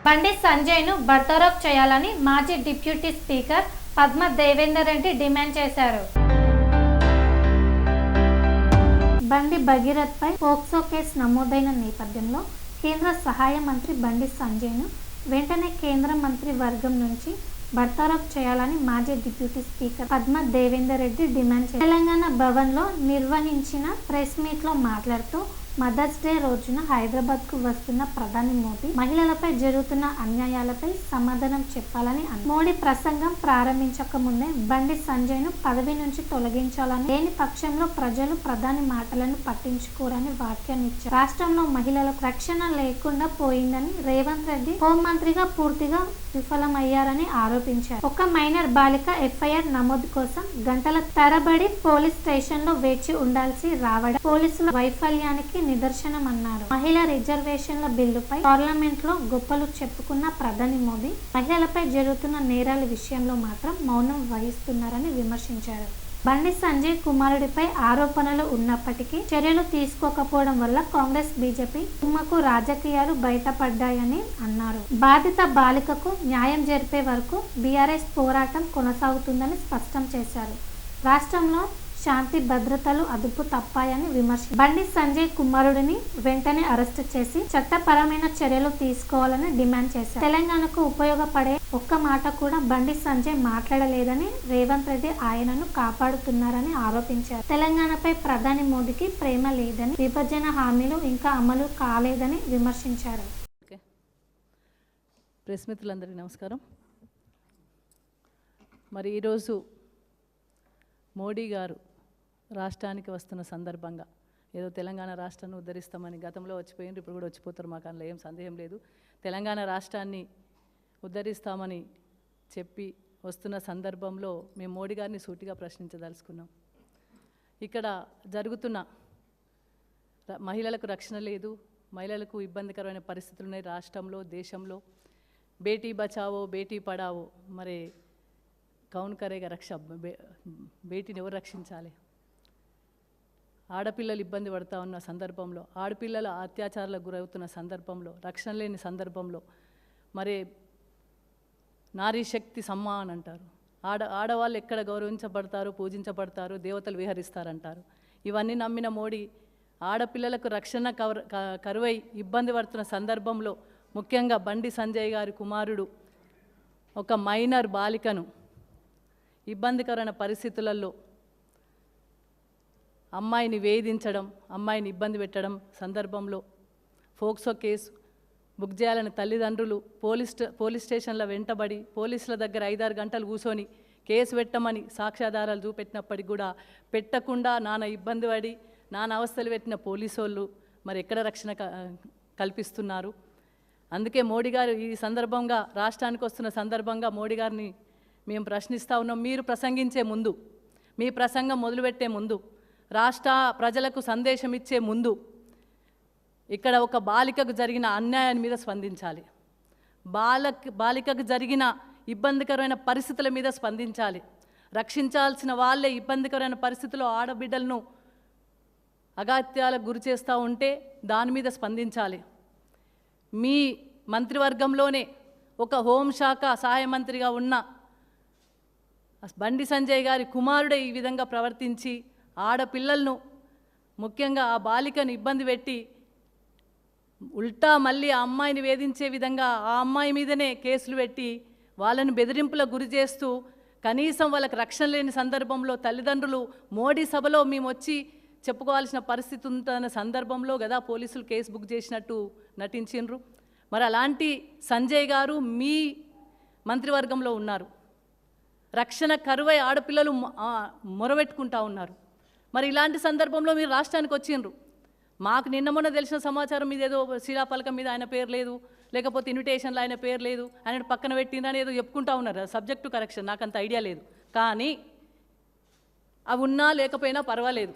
బండి సంజయ్ను బర్తరఫ్ చేయాలని మాజీ deputy speaker Padma Devender Reddy demand చేశారు. బండి భగీరథ్పై పోక్సో కేసు నమోదైన నేపథ్యంలో కేంద్ర సహాయ మంత్రి బండి సంజయ్ను వెంటనే కేంద్ర మంత్రి వర్గం నుంచి బర్తరఫ్ చేయాలని మాజీ deputy speaker Padma Devender Reddy demand చేశారు. తెలంగాణ భవన్లో నిర్వహించిన ప్రెస్ మీట్లో మాట్లాడుతూ మదర్స్ డే రోజున హైదరాబాద్కు వస్తున్న ప్రధాని మోదీ మహిళలపై జరుగుతున్న అన్యాయాలపై సమాధానం చెప్పాలని అన్నారు. మోడీ ప్రసంగం ప్రారంభించక ముందే బండి సంజయ్ను పదవి నుంచి తొలగించాలని, లేని పక్షంలో ప్రజలు ప్రధాని మాటలను పట్టించుకోరని వ్యాఖ్యానించారు. రాష్ట్రంలో మహిళలకు రక్షణ లేకుండా పోయిందని రేవంత్ రెడ్డి హోంమంత్రిగా పూర్తిగా విఫలమయ్యారని ఆరోపించారు. ఒక మైనర్ బాలిక ఎఫ్ఐఆర్ నమోదు కోసం గంటల తరబడి పోలీస్ స్టేషన్లో వేచి ఉండాల్సి రావడం పోలీసుల వైఫల్యానికి నిదర్శనమన్నారు. మహిళా రిజర్వేషన్ల బిల్లుపై పార్లమెంట్ లో గొప్పలు చెప్పుకున్న ప్రధాని మోదీ మహిళలపై జరుగుతున్న నేరాల విషయంలో మాత్రం మౌనం వహిస్తున్నారని విమర్శించారు. బండి సంజయ్ కుమారుడిపై ఆరోపణలు ఉన్నప్పటికీ చర్యలు తీసుకోకపోవడం వల్ల కాంగ్రెస్ బీజేపీ కుమ్మకు రాజకీయాలు బయటపడ్డాయని అన్నారు. బాధిత బాలికకు న్యాయం జరిపే వరకు బీఆర్ఎస్ పోరాటం కొనసాగుతుందని స్పష్టం చేశారు. రాష్ట్రంలో శాంతి భద్రతలు అదుపు తప్పాయని విమర్శించారు. బండి సంజయ్ కుమారుడిని వెంటనే అరెస్టు చేసి చట్టపరమైన చర్యలు తీసుకోవాలని డిమాండ్ చేశారు. తెలంగాణకు ఉపయోగపడే ఒక్క మాట కూడా బండి సంజయ్ మాట్లాడలేదని రేవంత్ రెడ్డి ఆయనను కాపాడుతున్నారని ఆరోపించారు. తెలంగాణపై ప్రధాని మోదీకి ప్రేమ లేదని, విభజన హామీలు ఇంకా అమలు కాలేదని విమర్శించారు. ప్రెస్ మిత్రులందరికీ నమస్కారం. మరి ఈరోజు మోడీ గారు రాష్ట్రానికి వస్తున్న సందర్భంగా ఏదో తెలంగాణ రాష్ట్రాన్ని ఉద్ధరిస్తామని గతంలో వచ్చిపోయింది, ఇప్పుడు కూడా వచ్చిపోతారు, మాకు అందులో ఏం సందేహం లేదు. తెలంగాణ రాష్ట్రాన్ని ఉద్ధరిస్తామని చెప్పి వస్తున్న సందర్భంలో మేము మోడీ గారిని సూటిగా ప్రశ్నించదలుచుకున్నాం. ఇక్కడ జరుగుతున్న మహిళలకు రక్షణ లేదు, మహిళలకు ఇబ్బందికరమైన పరిస్థితులు ఉన్నాయి రాష్ట్రంలో, దేశంలో. బేటీ బచావో బేటీ పడావో, మరి కౌన్ కరేగా రక్ష, బేటీని ఎవరు రక్షించాలి? ఆడపిల్లలు ఇబ్బంది పడుతూ ఉన్న సందర్భంలో, ఆడపిల్లలు అత్యాచారాలకు గురవుతున్న సందర్భంలో, రక్షణ లేని సందర్భంలో మరి నారీ శక్తి సమ్మాన్ అంటారు. ఆడవాళ్ళు ఎక్కడ గౌరవించబడతారు, పూజించబడతారు, దేవతలు విహరిస్తారంటారు. ఇవన్నీ నమ్మిన మోడీ ఆడపిల్లలకు రక్షణ కరువై ఇబ్బంది పడుతున్న సందర్భంలో ముఖ్యంగా బండి సంజయ్ గారి కుమారుడు ఒక మైనర్ బాలికను ఇబ్బందికరమైన పరిస్థితులలో అమ్మాయిని వేధించడం, అమ్మాయిని ఇబ్బంది పెట్టడం సందర్భంలో పోక్సో కేసు బుక్ చేయాలని తల్లిదండ్రులు పోలీస్ స్టేషన్ల వెంటబడి పోలీసుల దగ్గర 5-6 గంటలు కూర్చొని కేసు పెట్టమని సాక్ష్యాధారాలు చూపెట్టినప్పటికి కూడా పెట్టకుండా నాన్న ఇబ్బంది పడి నాన్న అవస్థలు పెట్టిన పోలీసు వాళ్ళు మరి ఎక్కడ రక్షణ కల్పిస్తున్నారు? అందుకే మోడీ గారు ఈ సందర్భంగా రాష్ట్రానికి వస్తున్న సందర్భంగా మోడీ గారిని మేము ప్రశ్నిస్తూ ఉన్నాం. మీరు ప్రసంగించే ముందు, మీ ప్రసంగం మొదలుపెట్టే ముందు, రాష్ట్ర ప్రజలకు సందేశం ఇచ్చే ముందు ఇక్కడ ఒక బాలికకు జరిగిన అన్యాయం మీద స్పందించాలి. బాలికకు జరిగిన ఇబ్బందికరమైన పరిస్థితుల మీద స్పందించాలి. రక్షించాల్సిన వాళ్ళే ఇబ్బందికరమైన పరిస్థితుల్లో ఆడబిడ్డలను అగాత్యాలకు గురి చేస్తూ ఉంటే దాని మీద స్పందించాలి. మీ మంత్రివర్గంలోనే ఒక హోంశాఖ సహాయ మంత్రిగా ఉన్న బండి సంజయ్ గారి కుమారుడే ఈ విధంగా ప్రవర్తించి ఆడపిల్లలను, ముఖ్యంగా ఆ బాలికను ఇబ్బంది పెట్టి ఉల్టా మళ్ళీ ఆ అమ్మాయిని వేధించే విధంగా ఆ అమ్మాయి మీదనే కేసులు పెట్టి వాళ్ళని బెదిరింపులకు గురి చేస్తూ కనీసం వాళ్ళకి రక్షణ లేని సందర్భంలో తల్లిదండ్రులు మోడీ సభలో మేము వచ్చి చెప్పుకోవాల్సిన పరిస్థితి ఉంటున్న సందర్భంలో కదా పోలీసులు కేసు బుక్ చేసినట్టు నటించిండ్రు. మరి అలాంటి సంజయ్ గారు మీ మంత్రివర్గంలో ఉన్నారు. రక్షణ కరువై ఆడపిల్లలు మొరబెట్టుకుంటా ఉన్నారు. మరి ఇలాంటి సందర్భంలో మీరు రాష్ట్రానికి వచ్చిండ్రు. మాకు నిన్న మొన్న తెలిసిన సమాచారం మీద ఏదో శిలాపలకం మీద ఆయన పేరు లేదు, లేకపోతే ఇన్విటేషన్లో ఆయన పేరు లేదు, ఆయన పక్కన పెట్టిందని ఏదో చెప్పుకుంటా ఉన్నారు. సబ్జెక్టు కరెక్షన్, నాకు అంత ఐడియా లేదు. కానీ అవి ఉన్నా లేకపోయినా పర్వాలేదు,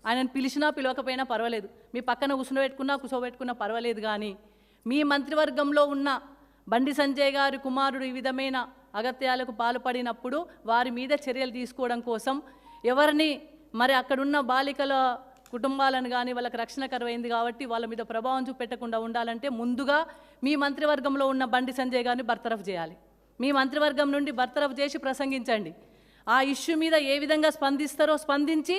ఆయనను పిలిచినా పిలవకపోయినా పర్వాలేదు, మీ పక్కన కూర్చోబెట్టుకున్నా పర్వాలేదు. కానీ మీ మంత్రివర్గంలో ఉన్న బండి సంజయ్ గారి కుమారుడు ఈ విధమైన అగత్యాలకు పాల్పడినప్పుడు వారి మీద చర్యలు తీసుకోవడం కోసం ఎవరిని మరి అక్కడున్న బాలికల కుటుంబాలను కానీ వాళ్ళకి రక్షణ కరువైంది కాబట్టి వాళ్ళ మీద ప్రభావం చూపెట్టకుండా ఉండాలంటే ముందుగా మీ మంత్రివర్గంలో ఉన్న బండి సంజయ్ గారిని బర్తరఫ్ చేయాలి. మీ మంత్రివర్గం నుండి బర్తరఫ్ చేసి ప్రసంగించండి. ఆ ఇష్యూ మీద ఏ విధంగా స్పందిస్తారో స్పందించి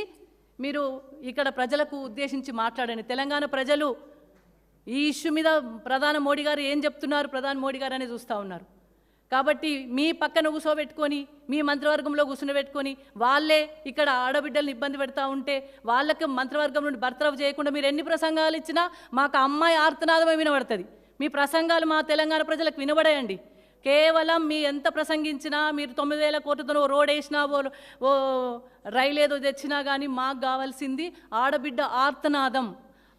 మీరు ఇక్కడ ప్రజలకు ఉద్దేశించి మాట్లాడండి. తెలంగాణ ప్రజలు ఈ ఇష్యూ మీద ప్రధాని మోడీ గారు ఏం చెప్తున్నారు, ప్రధాని మోడీ గారు అనేది చూస్తూ ఉన్నారు. కాబట్టి మీ పక్కన కూర్చోబెట్టుకొని మీ మంత్రివర్గంలో కూర్చుని వాళ్ళే ఇక్కడ ఆడబిడ్డలను ఇబ్బంది పెడతా ఉంటే వాళ్ళకి మంత్రివర్గం నుండి బర్తరఫ్ చేయకుండా మీరు ఎన్ని ప్రసంగాలు ఇచ్చినా మాకు అమ్మాయి ఆర్తనాదమే వినబడుతుంది. మీ ప్రసంగాలు మా తెలంగాణ ప్రజలకు వినబడేయండి. కేవలం మీ ఎంత ప్రసంగించినా మీరు 9,000 కోట్లతో రోడ్ వేసినా ఓ రైలు ఏదో తెచ్చినా కానీ మాకు కావాల్సింది ఆడబిడ్డ ఆర్తనాదం.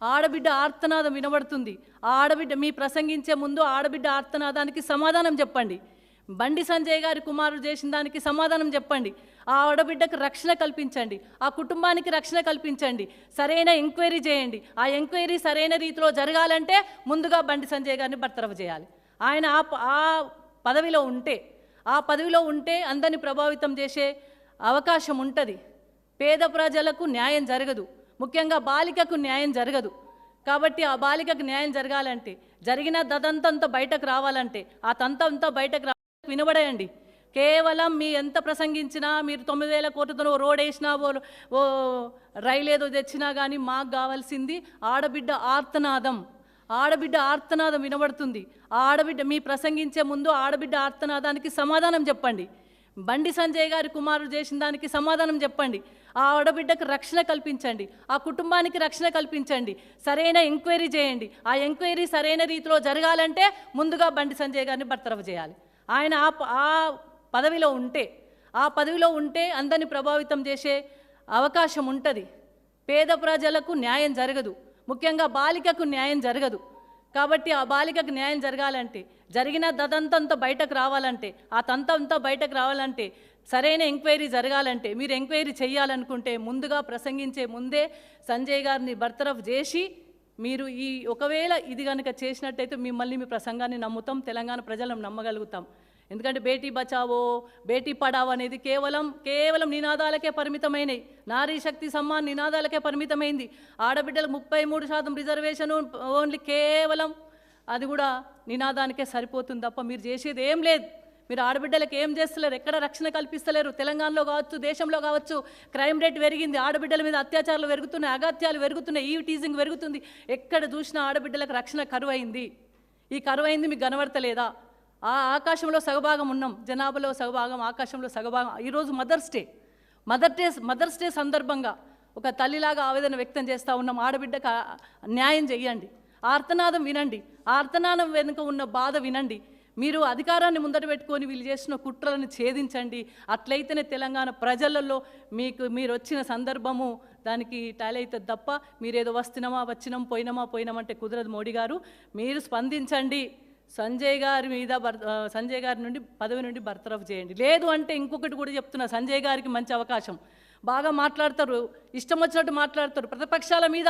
ఆడబిడ్డ ఆర్తనాదం వినబడుతుంది. ఆడబిడ్డ మీ ప్రసంగించే ముందు ఆడబిడ్డ ఆర్తనాదానికి సమాధానం చెప్పండి. బండి సంజయ్ గారి కుమారుడు చేసిన దానికి సమాధానం చెప్పండి. ఆ ఆడబిడ్డకు రక్షణ కల్పించండి, ఆ కుటుంబానికి రక్షణ కల్పించండి, సరైన ఎంక్వైరీ చేయండి. ఆ ఎంక్వైరీ సరైన రీతిలో జరగాలంటే ముందుగా బండి సంజయ్ గారిని బర్తరఫ్ చేయాలి. ఆయన ఆ పదవిలో ఉంటే అందరిని ప్రభావితం చేసే అవకాశం ఉంటుంది. పేద ప్రజలకు న్యాయం జరగదు, ముఖ్యంగా బాలికకు న్యాయం జరగదు. కాబట్టి ఆ బాలికకు న్యాయం జరగాలంటే జరిగిన దదంతంతా బయటకు రావాలంటే ఆ తంతంతా బయటకు వినబడేయండి. కేవలం మీ ఎంత ప్రసంగించినా మీరు 9,000 కోట్లతో రోడ్ వేసినా ఓ రైలు ఏదో తెచ్చినా కానీ మాకు కావాల్సింది ఆడబిడ్డ ఆర్తనాదం. ఆడబిడ్డ ఆర్తనాదం వినబడుతుంది. ఆడబిడ్డ మీ ప్రసంగించే ముందు ఆడబిడ్డ ఆర్తనాదానికి సమాధానం చెప్పండి. బండి సంజయ్ గారి కుమారుడు చేసిన దానికి సమాధానం చెప్పండి. ఆ ఆడబిడ్డకు రక్షణ కల్పించండి, ఆ కుటుంబానికి రక్షణ కల్పించండి, సరైన ఎంక్వైరీ చేయండి. ఆ ఎంక్వైరీ సరైన రీతిలో జరగాలంటే ముందుగా బండి సంజయ్ గారిని బర్తరఫ్ చేయాలి. ఆయన ఆ పదవిలో ఉంటే అందరిని ప్రభావితం చేసే అవకాశం ఉంటుంది. పేద ప్రజలకు న్యాయం జరగదు, ముఖ్యంగా బాలికకు న్యాయం జరగదు. కాబట్టి ఆ బాలికకు న్యాయం జరగాలంటే జరిగిన దదంతంతా బయటకు రావాలంటే ఆ తంతంతా బయటకు రావాలంటే సరైన ఎంక్వైరీ జరగాలంటే మీరు ఎంక్వైరీ చేయాలనుకుంటే ముందుగా ప్రసంగించే ముందే సంజయ్ గారిని బర్తరఫ్ చేసి మీరు ఒకవేళ ఇది కనుక చేసినట్టయితే మిమ్మల్ని మీ ప్రసంగాన్ని నమ్ముతాం, తెలంగాణ ప్రజలను నమ్మగలుగుతాం. ఎందుకంటే బేటీ బచావో బేటీ పడావో అనేది కేవలం నినాదాలకే పరిమితమైనవి. నారీ శక్తి సమ్మాన్ నినాదాలకే పరిమితమైంది. ఆడబిడ్డలకు 33% రిజర్వేషన్ ఓన్లీ కేవలం అది కూడా నినాదానికే సరిపోతుంది తప్ప మీరు చేసేది ఏం లేదు. మీరు ఆడబిడ్డలకు ఏం చేస్తలేరు, ఎక్కడ రక్షణ కల్పిస్తలేరు. తెలంగాణలో కావచ్చు, దేశంలో కావచ్చు క్రైమ్ రేట్ పెరిగింది, ఆడబిడ్డల మీద అత్యాచారాలు పెరుగుతున్నాయి, అగత్యాలు పెరుగుతున్నాయి, టీజింగ్ పెరుగుతుంది. ఎక్కడ చూసినా ఆడబిడ్డలకు రక్షణ కరువైంది. ఈ కరువైంది మీకు కనబడతలేదా? ఆ ఆకాశంలో సగభాగం ఉన్నాం, జనాభాలో సగభాగం, ఆకాశంలో సగభాగం. ఈరోజు మదర్స్ డే సందర్భంగా ఒక తల్లిలాగా ఆవేదన వ్యక్తం చేస్తూ ఉన్నాం. ఆడబిడ్డకు న్యాయం చేయండి, ఆర్తనాదం వినండి, ఆర్తనాదం వెనుక ఉన్న బాధ వినండి. మీరు అధికారాన్ని ముందట పెట్టుకొని వీళ్ళు చేసిన కుట్రలను ఛేదించండి. అట్లయితేనే తెలంగాణ ప్రజలలో మీరు వచ్చిన సందర్భము దానికి టాలీ అవుతుంది తప్ప మీరేదో వచ్చినాం పోయినామంటే కుదరదు. మోడీ గారు మీరు స్పందించండి. సంజయ్ గారి నుండి పదవి నుండి బర్తరఫ్ చేయండి. లేదు అంటే ఇంకొకటి కూడా చెప్తున్నా, సంజయ్ గారికి మంచి అవకాశం. బాగా మాట్లాడతారు, ఇష్టం వచ్చినట్టు మాట్లాడతారు, ప్రతిపక్షాల మీద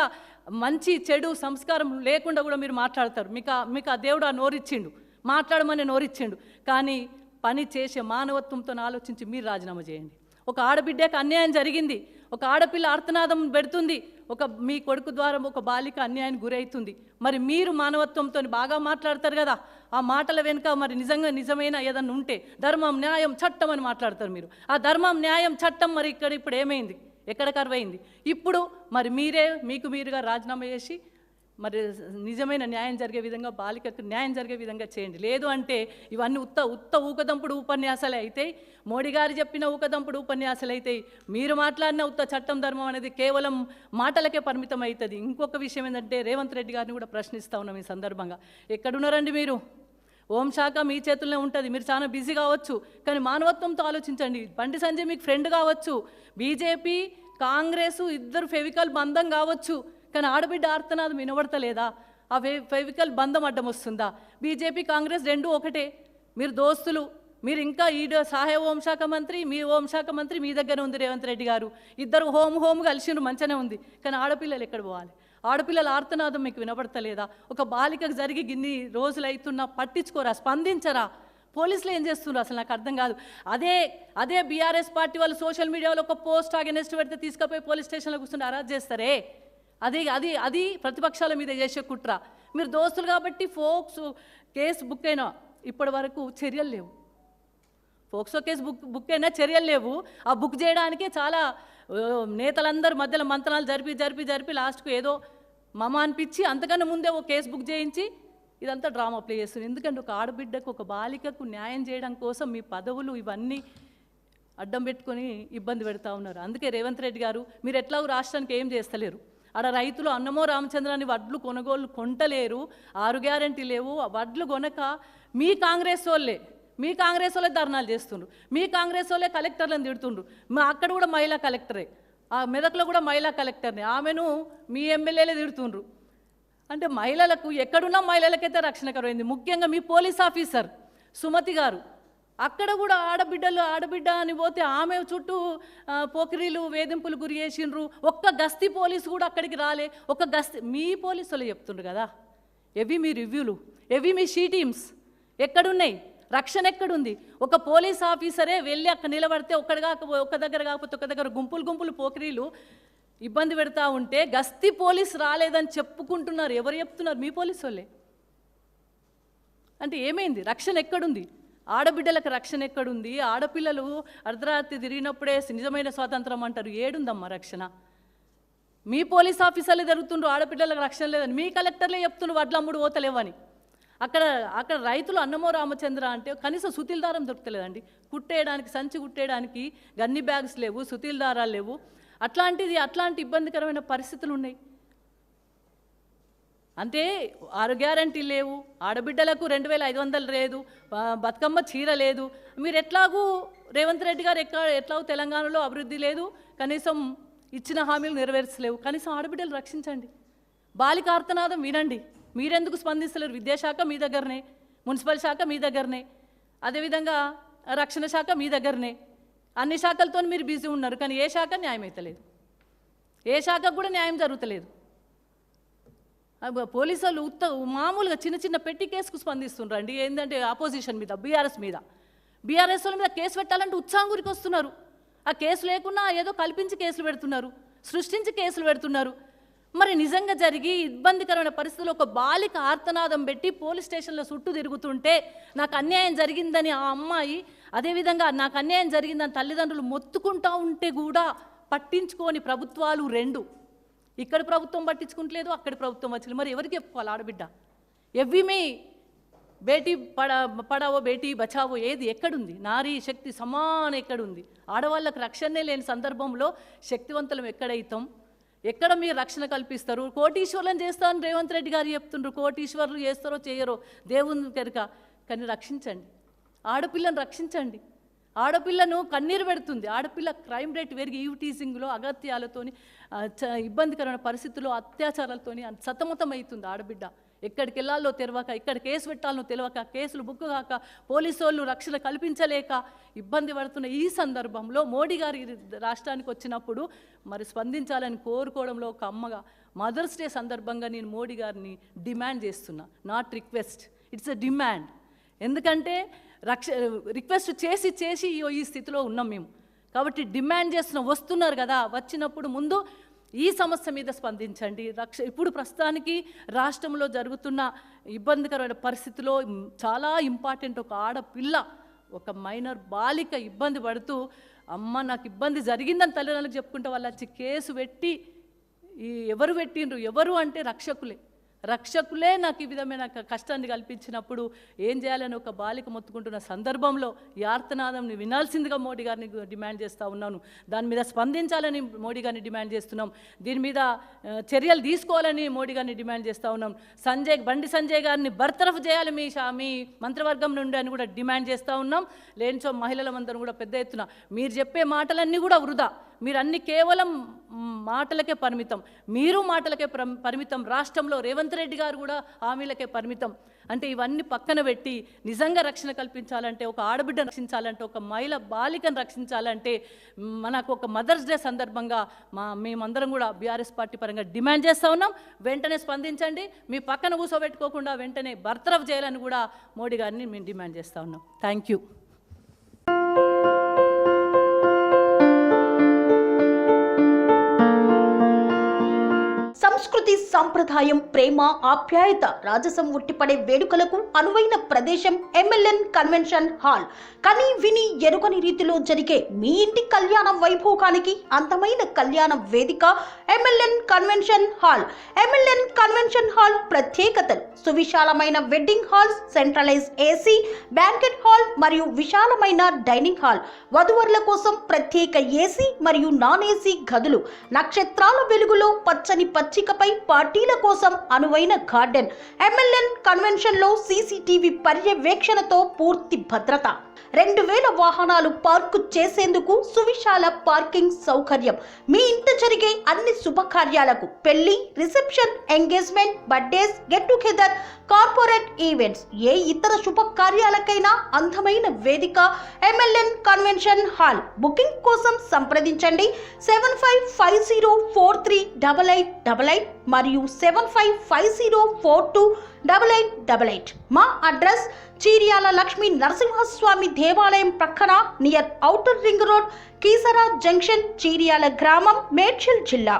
మంచి చెడు సంస్కారం లేకుండా కూడా మీరు మాట్లాడతారు. మీకు ఆ దేవుడు ఆ నోరిచ్చిండు, మాట్లాడమని నోరిచ్చిండు. కానీ పని చేసే మానవత్వంతో ఆలోచించి మీరు రాజీనామా చేయండి. ఒక ఆడబిడ్డకు అన్యాయం జరిగింది, ఒక ఆడపిల్ల ఆర్తనాదం పెడుతుంది, మీ కొడుకు ద్వారా ఒక బాలిక అన్యాయానికి గురవుతుంది. మరి మీరు మానవత్వంతో బాగా మాట్లాడతారు కదా, ఆ మాటల వెనుక మరి నిజమైన ఏదన్నా ఉంటే ధర్మం న్యాయం చట్టం అని మాట్లాడతారు మీరు. ఆ ధర్మం న్యాయం చట్టం మరి ఇప్పుడు ఏమైంది, ఎక్కడ కరువైంది? ఇప్పుడు మరి మీరుగా రాజీనామా చేసి మరి నిజమైన న్యాయం జరిగే విధంగా, బాలికకు న్యాయం జరిగే విధంగా చేయండి. లేదు అంటే ఇవన్నీ ఉత్త ఊకదంపుడు ఉపన్యాసాలే అవుతాయి, మోడీ గారు చెప్పిన ఊకదంపుడు ఉపన్యాసాలు అవుతాయి, మీరు మాట్లాడిన చట్టం ధర్మం అనేది కేవలం మాటలకే పరిమితం అవుతుంది. ఇంకొక విషయం ఏంటంటే రేవంత్ రెడ్డి గారిని కూడా ప్రశ్నిస్తూ ఉన్నాం ఈ సందర్భంగా. ఎక్కడున్నారండి మీరు? హోంశాఖ మీ చేతుల్లో ఉంటుంది, మీరు చాలా బిజీ కావచ్చు, కానీ మానవత్వంతో ఆలోచించండి. బండి సంజయ్ మీకు ఫ్రెండ్ కావచ్చు, బీజేపీ కాంగ్రెస్ ఇద్దరు ఫెవికల్ బంధం కావచ్చు, కానీ ఆడబిడ్డ ఆర్తనాదం వినబడతలేదా? ఆ ఫెవికల్ బంధం అడ్డం వస్తుందా? బీజేపీ కాంగ్రెస్ రెండు ఒకటే, మీరు దోస్తులు. మీరు ఇంకా సహాయ హోంశాఖ మంత్రి, మీ హోంశాఖ మంత్రి మీ దగ్గర ఉంది రేవంత్ రెడ్డి గారు, ఇద్దరు హోం కలిసిండ్రు, మంచిగానే ఉంది. కానీ ఆడపిల్లలు ఎక్కడ పోవాలి? ఆడపిల్లల ఆర్తనాదం మీకు వినబడతలేదా? ఒక బాలికకు జరిగి ఇన్ని రోజులు అవుతున్నా పట్టించుకోరా, స్పందించరా? పోలీసులు ఏం చేస్తున్నారు అసలు నాకు అర్థం కాదు. అదే బీఆర్ఎస్ పార్టీ వాళ్ళు సోషల్ మీడియాలో ఒక పోస్ట్ అగెనెస్ట్ పెడితే తీసుకుపోయి పోలీస్ స్టేషన్లో కూర్చుని అరెస్ట్ చేస్తారే. అది అది అది ప్రతిపక్షాల మీద చేసే కుట్ర. మీరు దోస్తులు కాబట్టి ఫోక్స్ కేసు బుక్ అయినా ఇప్పటి వరకు చర్యలు లేవు. ఫోక్సో కేసు బుక్ అయినా చర్యలు లేవు. ఆ బుక్ చేయడానికే చాలా నేతలందరూ మధ్యలో మంత్రాలు జరిపి లాస్ట్కు ఏదో మమ అనిపించి అంతకన్నా ముందే ఓ కేసు బుక్ చేయించి ఇదంతా డ్రామా ప్లే చేస్తుంది. ఎందుకంటే ఒక ఆడబిడ్డకు, ఒక బాలికకు న్యాయం చేయడం కోసం మీ పదవులు ఇవన్నీ అడ్డం పెట్టుకొని ఇబ్బంది పెడతా ఉన్నారు. అందుకే రేవంత్ రెడ్డి గారు మీరు ఎట్లాగూ రాష్ట్రానికి ఏం చేస్తలేరు. ఆడ రైతులు అన్నమో రామచంద్రాన్ని వడ్లు కొనుగోలు కొంటలేరు, 6 గ్యారెంటీ లేవు. వడ్లు కొనక మీ కాంగ్రెస్ వాళ్ళే ధర్నాలు చేస్తుండ్రు, మీ కాంగ్రెస్ వాళ్ళే కలెక్టర్లను తిడుతుండ్రు. అక్కడ కూడా మహిళా కలెక్టరే, ఆ మెదక్లో కూడా మహిళా కలెక్టర్ని, ఆమెను మీ ఎమ్మెల్యేలే తిడుతుండ్రు. అంటే మహిళలకు ఎక్కడున్నా మహిళలకైతే రక్షణ కరువైంది. ముఖ్యంగా మీ పోలీస్ ఆఫీసర్ సుమతి గారు అక్కడ కూడా ఆడబిడ్డ అని పోతే ఆమె చుట్టూ పోకిరీలు వేధింపులు గురి చేసిండ్రు. ఒక్క గస్తీ పోలీసు కూడా అక్కడికి రాలే. మీ పోలీసులు చెప్తుండ్రు కదా, ఎవి మీ రివ్యూలు, ఎవి మీ షీ టీమ్స్ ఎక్కడున్నాయి? రక్షణ ఎక్కడుంది? ఒక పోలీస్ ఆఫీసరే వెళ్ళి అక్కడ నిలబడితే ఒక్క దగ్గర కాకపోతే ఒక దగ్గర గుంపులు పోకిరీలు ఇబ్బంది పెడతా ఉంటే గస్తీ పోలీసు రాలేదని చెప్పుకుంటున్నారు. ఎవరు చెప్తున్నారు? మీ పోలీసు వాళ్ళే. అంటే ఏమైంది? రక్షణ ఎక్కడుంది? ఆడబిడ్డలకు రక్షణ ఎక్కడుంది? ఆడపిల్లలు అర్ధరాత్రి తిరిగినప్పుడే నిజమైన స్వాతంత్రం అంటారు. ఏడుందమ్మా రక్షణ? మీ పోలీస్ ఆఫీసర్లే జరుగుతుండ్రు, ఆడపిల్లలకు రక్షణ లేదని. మీ కలెక్టర్లే చెప్తుండ్రు వడ్లమ్ముడు పోతలేవని. అక్కడ రైతులు అన్నమో రామచంద్ర అంటే కనీసం సుతీల దారం దొరుకుతలేదండి. కుట్టేయడానికి, సంచి కుట్టేయడానికి గన్ని బ్యాగ్స్ లేవు, సుతీల దారాలు లేవు. అట్లాంటి ఇబ్బందికరమైన పరిస్థితులు ఉన్నాయి. అంటే 6 గ్యారెంటీలు లేవు, ఆడబిడ్డలకు 2500 లేదు, బతుకమ్మ చీర లేదు. మీరు ఎట్లాగూ రేవంత్ రెడ్డి గారు ఎట్లాగూ తెలంగాణలో అభివృద్ధి లేదు, కనీసం ఇచ్చిన హామీలు నెరవేర్చలేవు. కనీసం ఆడబిడ్డలు రక్షించండి. బాలిక ఆర్తనాదం వినండి. మీరెందుకు స్పందిస్తలేరు? విద్యాశాఖ మీ దగ్గరనే, మున్సిపల్ శాఖ మీ దగ్గరనే, అదేవిధంగా రక్షణ శాఖ మీ దగ్గరనే. అన్ని శాఖలతో మీరు బిజీ ఉన్నారు, కానీ ఏ శాఖ న్యాయం అవుతలేదు, ఏ శాఖకు కూడా న్యాయం జరుగుతలేదు. పోలీసులు మామూలుగా చిన్న పెట్టి కేసుకు స్పందిస్తుండ్రండి. ఏంటంటే ఆపోజిషన్ మీద, బీఆర్ఎస్ వాళ్ళ మీద కేసు పెట్టాలంటే ఉత్సాహం గురికి వస్తున్నారు. ఆ కేసు లేకున్నా ఏదో కల్పించి కేసులు పెడుతున్నారు, సృష్టించి కేసులు పెడుతున్నారు. మరి నిజంగా జరిగి ఇబ్బందికరమైన పరిస్థితుల్లో ఒక బాలిక ఆర్తనాదం పెట్టి పోలీస్ స్టేషన్లో చుట్టూ తిరుగుతుంటే నాకు అన్యాయం జరిగిందని ఆ అమ్మాయి, అదేవిధంగా నాకు అన్యాయం జరిగిందని తల్లిదండ్రులు మొత్తుకుంటూ ఉంటే కూడా పట్టించుకోని ప్రభుత్వాలు 2. ఇక్కడ ప్రభుత్వం పట్టించుకుంటలేదు, అక్కడి ప్రభుత్వం వచ్చలేదు. మరి ఎవరికి చెప్పుకోవాలి ఆడబిడ్డ? ఎవ్విమే బేటీ పడావో బేటీ బచావో ఏది ఎక్కడుంది? నారీ శక్తి సమాన ఎక్కడుంది? ఆడవాళ్ళకు రక్షణే లేని సందర్భంలో శక్తివంతులం ఎక్కడైతాం? ఎక్కడ మీరు రక్షణ కల్పిస్తారు? కోటీశ్వర్లను చేస్తారని రేవంత్ రెడ్డి గారు చెప్తుండ్రు. కోటీశ్వర్లు చేస్తారో చేయరో దేవుని కనుక, కానీ రక్షించండి, ఆడపిల్లను రక్షించండి. ఆడపిల్లను కన్నీరు పెడుతుంది. ఆడపిల్ల క్రైమ్ రేట్ పెరిగి ఈవ్టీజింగ్లో, అగత్యాలతోని, ఇబ్బందికరమైన పరిస్థితుల్లో, అత్యాచారాలతోని సతమతం అవుతుంది ఆడబిడ్డ. ఎక్కడికి వెళ్ళాలో తెలియక, ఎక్కడ కేసు పెట్టాలనో తెలియక, కేసులు బుక్ కాక, పోలీసు వాళ్ళు రక్షణ కల్పించలేక ఇబ్బంది పడుతున్న ఈ సందర్భంలో మోడీ గారి రాష్ట్రానికి వచ్చినప్పుడు మరి స్పందించాలని కోరుకోవడంలో ఒక అమ్మగా మదర్స్ డే సందర్భంగా నేను మోడీ గారిని డిమాండ్ చేస్తున్నా. Not request, it's a demand. ఎందుకంటే రిక్వెస్ట్ చేసి ఈ స్థితిలో ఉన్నాం మేము. కాబట్టి డిమాండ్ చేస్తున్నాం. వస్తున్నారు కదా, వచ్చినప్పుడు ముందు ఈ సమస్య మీద స్పందించండి. ఇప్పుడు ప్రస్తుతానికి రాష్ట్రంలో జరుగుతున్న ఇబ్బందికరమైన పరిస్థితిలో చాలా ఇంపార్టెంట్. ఒక ఆడపిల్ల, ఒక మైనర్ బాలిక ఇబ్బంది పడుతూ అమ్మ నాకు ఇబ్బంది జరిగిందని తల్లిదండ్రులకు చెప్పుకుంటే వాళ్ళు వచ్చి కేసు పెట్టి, ఎవరు పెట్టిండ్రు? ఎవరు అంటే రక్షకులే నాకు ఈ విధమైన కష్టాన్ని కల్పించినప్పుడు ఏం చేయాలని ఒక బాలిక మొత్తుకుంటున్న సందర్భంలో ఈ ఆర్తనాదంని వినాల్సిందిగా మోడీ గారిని డిమాండ్ చేస్తూ ఉన్నాను. దాని మీద స్పందించాలని మోడీ గారిని డిమాండ్ చేస్తున్నాం. దీని మీద చర్యలు తీసుకోవాలని మోడీ గారిని డిమాండ్ చేస్తూ ఉన్నాం. బండి సంజయ్ గారిని బర్తరఫ్ చేయాలి మీ మంత్రివర్గం నుండి అని కూడా డిమాండ్ చేస్తూ ఉన్నాం. లేనిచో మహిళలమందరం కూడా పెద్ద ఎత్తున మీరు చెప్పే మాటలన్నీ కూడా వృధా. మీరు అన్ని కేవలం మాటలకే పరిమితం, మీరు మాటలకే పరిమితం. రాష్ట్రంలో రేవంత్ రెడ్డి గారు కూడా హామీలకే పరిమితం. అంటే ఇవన్నీ పక్కన పెట్టి నిజంగా రక్షణ కల్పించాలంటే, ఒక ఆడబిడ్డను రక్షించాలంటే, ఒక మహిళ బాలికను రక్షించాలంటే మనకు ఒక మదర్స్ డే సందర్భంగా మేమందరం కూడా బీఆర్ఎస్ పార్టీ పరంగా డిమాండ్ చేస్తూ ఉన్నాం. వెంటనే స్పందించండి. మీ పక్కన కూర్చోబెట్టుకోకుండా వెంటనే బర్తరఫ్ చేయాలని కూడా మోడీ గారిని మేము డిమాండ్ చేస్తూ ఉన్నాం. Thank you. సంస్కృతి సంప్రదాయం, ప్రేమ, ఆప్యాయత, రాజసం ఉట్టిపడే వేడుకలకు అనువైన ప్రదేశం MLN కన్వెన్షన్ హాల్. కని విని ఎరుగని రీతిలో జరిగే మీ ఇంటి కళ్యాణ వైభోగానికి అందమైన కళ్యాణ వేదిక MLN convention hall. MLN convention hall ప్రత్యేకతలు: సువిశాలమైన wedding halls, centralised AC, banquet hall మరియు విశాలమైన డైనింగ్ హాల్, వధువరుల కోసం ప్రత్యేక AC మరియు నాన్ AC గదులు, నక్షత్రాల వెలుగులో పచ్చని పచ్చికపై పార్టీల కోసం అనువైన గార్డెన్. MLN కన్వెన్షన్ లో CCTV పర్యవేక్షణతో పూర్తి భద్రత, 2000 వాహనాలు పార్కు చేసేందుకు సువిశాల పార్కింగ్ సౌకర్యం. మీ ఇంట జరిగే అన్ని శుభకార్యాలకు, పెళ్లి, reception, engagement, birthdays, get together, corporate events, ఏ ఇతర శుభకార్యాలకైనా అందమైన వేదిక MLN కన్వెన్షన్ హాల్. బుకింగ్ కోసం సంప్రదించండి 7550438888 మరియు 7550428888. మా అడ్రస్ చీర్యాల లక్ష్మీ నరసింహస్వామి దేవాలయం ప్రక్కన, near outer ring road, Keesara junction, Cheeryal గ్రామం, మేడ్చల్ జిల్లా.